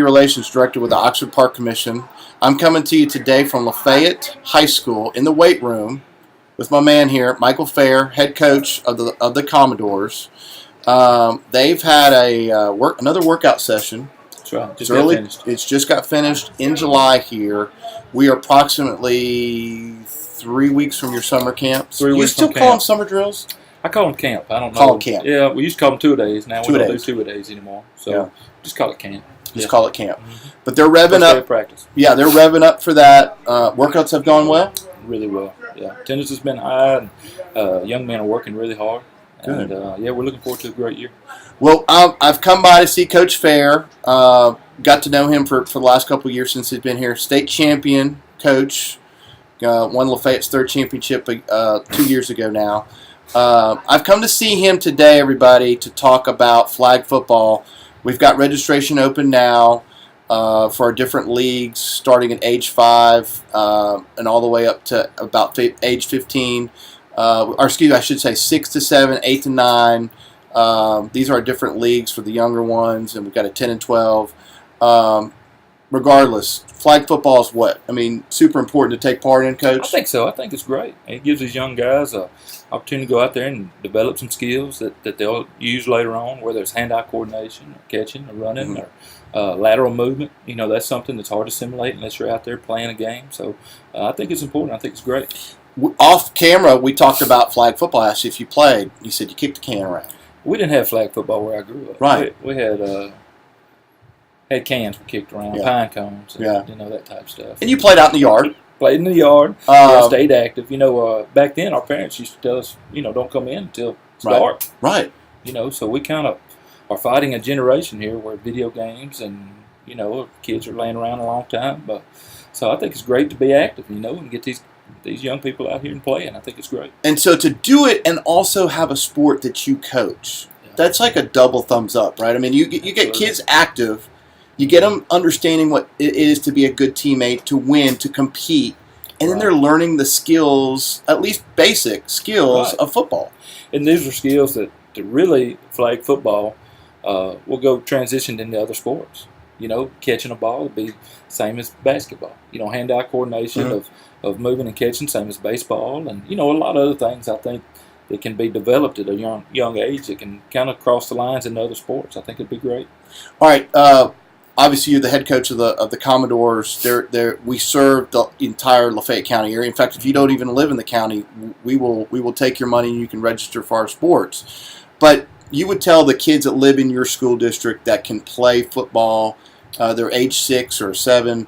Relations Director with the Oxford Park Commission. I'm coming to you today from Lafayette High School in the weight room with my man here, Michael Fair, head coach of the Commodores. They've had another workout session. That's right. It's early. It's just got finished in July here. We are approximately 3 weeks from your summer camps. 3 weeks. You still call them summer drills? I call them camp. I don't know. Call them camp. Yeah, we used to call them 2-a-days. Now we don't do 2-a-days anymore. So yeah. Just call it camp. Just call it camp. Mm-hmm. But they're revving First day up. of practice. Yeah, they're revving up for that. Workouts have gone well? Really well. Yeah, attendance has been high, and young men are working really hard. Good. And we're looking forward to a great year. Well, I've come by to see Coach Fair. Got to know him for the last couple of years since he's been here. State champion coach. Won Lafayette's third championship 2 years ago now. I've come to see him today, everybody, to talk about flag football. We've got registration open now for our different leagues, starting at age 5 and all the way up to about age 15. Or excuse me, I should say 6 to 7, 8 to 9. These are our different leagues for the younger ones, and we've got a 10 and 12. Regardless, flag football is what? I mean, super important to take part in, Coach? I think so. I think it's great. It gives these young guys an opportunity to go out there and develop some skills that they'll use later on, whether it's hand-eye coordination, or catching, or running, or lateral movement. You know, that's something that's hard to simulate unless you're out there playing a game. So I think it's important. I think it's great. Off camera, we talked about flag football. I asked you if you played. You said you kicked the can around. We didn't have flag football where I grew up. Right. We had cans we kicked around, pine cones, and, that type of stuff. And you played out in the yard. Played in the yard. Stayed active. Back then our parents used to tell us, don't come in until it's dark. Right. So we kind of are fighting a generation here where video games and, kids are laying around a long time. So I think it's great to be active, and get these young people out here and playing. I think it's great. And so to do it and also have a sport that you coach, that's like a double thumbs up, right? I mean, you get kids active. You get them understanding what it is to be a good teammate, to win, to compete, and then they're learning the skills, at least basic skills of football. And these are skills that really flag football will go transitioned into other sports. Catching a ball would be same as basketball. Hand-eye coordination of moving and catching, same as baseball, and a lot of other things I think that can be developed at a young age that can kind of cross the lines into other sports. I think it'd be great. All right. Obviously, you're the head coach of the Commodores. We serve the entire Lafayette County area. In fact, if you don't even live in the county, we will take your money and you can register for our sports. But you would tell the kids that live in your school district that can play football, they're age 6 or 7,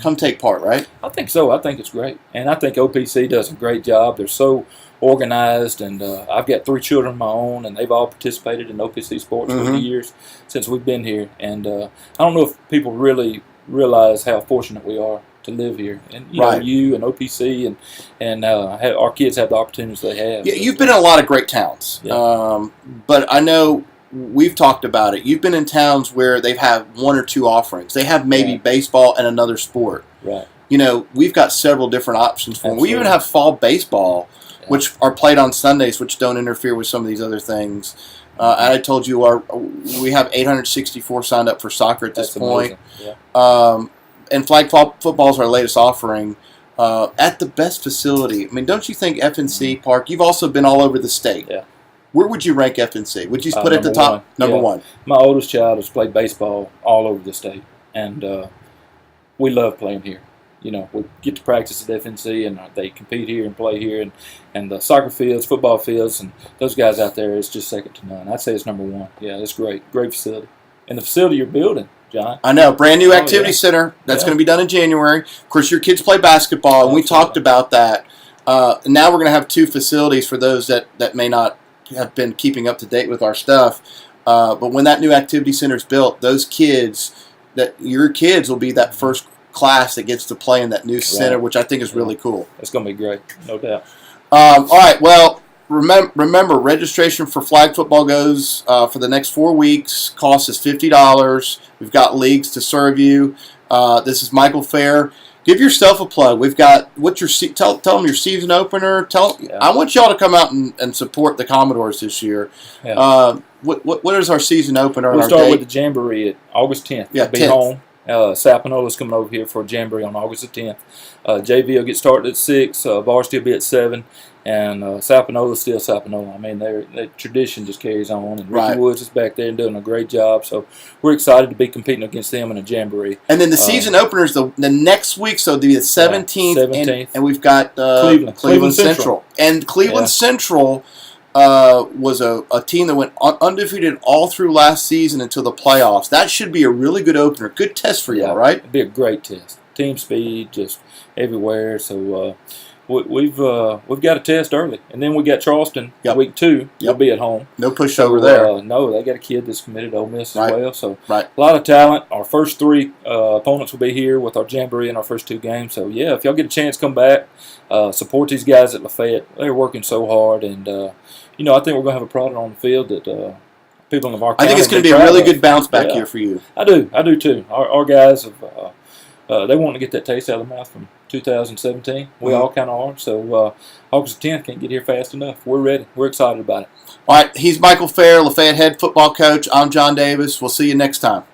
come take part, right? I think so. I think it's great. And I think OPC does a great job. They're so organized, and I've got 3 children of my own, and they've all participated in OPC sports for the years since we've been here. And I don't know if people really realize how fortunate we are to live here. And you and OPC and our kids have the opportunities they have. Yeah, you've been in a lot of great towns, but I know we've talked about it. You've been in towns where they've had 1 or 2 offerings. They have maybe baseball and another sport. Right. We've got several different options for them. We even have fall baseball, which are played on Sundays, which don't interfere with some of these other things. And I told you we have 864 signed up for soccer at this point. Yeah. And flag football is our latest offering at the best facility. I mean, don't you think FNC Park? You've also been all over the state. Yeah. Where would you rank FNC? Would you put it at the top? Number one. My oldest child has played baseball all over the state, and we love playing here. We get to practice at FNC, and they compete here and play here, and the soccer fields, football fields, and those guys out there is just second to none. I'd say it's number 1. Yeah, it's great. Great facility. And the facility you're building, John. I know. Brand new activity center. That's going to be done in January. Of course, your kids play basketball, and we talked about that. Now we're going to have 2 facilities for those that may not have been keeping up to date with our stuff. But when that new activity center is built, your kids will be that first class that gets to play in that new center, which I think is really cool. It's going to be great, no doubt. All right, well, remember, registration for flag football goes for the next 4 weeks. Cost is $50. We've got leagues to serve you. This is Michael Fair. Give yourself a plug. We've got tell them your season opener. I want y'all to come out and support the Commodores this year. Yeah. What is our season opener? We'll start with the Jamboree at August 10th. Yeah, Be 10th. home. Sapanola's coming over here for a Jamboree on August the 10th. JV will get started at 6. Varsity will be at 7. And Sapanola's still Sapanola. I mean, their tradition just carries on. And Ricky Woods is back there and doing a great job. So we're excited to be competing against them in a Jamboree. And then the season opener is the next week, so it'll be the 17th. 17th. And we've got Cleveland Central. And Cleveland Central was a team that went undefeated all through last season until the playoffs. That should be a really good opener. Good test for y'all, right? It'd be a great test. Team speed just everywhere. So we've got a test early, and then we got Charleston week 2. We'll be at home. No pushover there. No, they got a kid that's committed to Ole Miss as well. So a lot of talent. Our first 3 opponents will be here with our Jamboree in our first 2 games. So yeah, if y'all get a chance, come back, support these guys at Lafayette. They're working so hard, and I think we're gonna have a product on the field that people in our county. I think it's going to be a really good bounce back year for you. I do too. Our guys have. They want to get that taste out of their mouth from 2017. We all kind of are. So August 10th can't get here fast enough. We're ready. We're excited about it. All right. He's Michael Fair, Lafayette head football coach. I'm John Davis. We'll see you next time.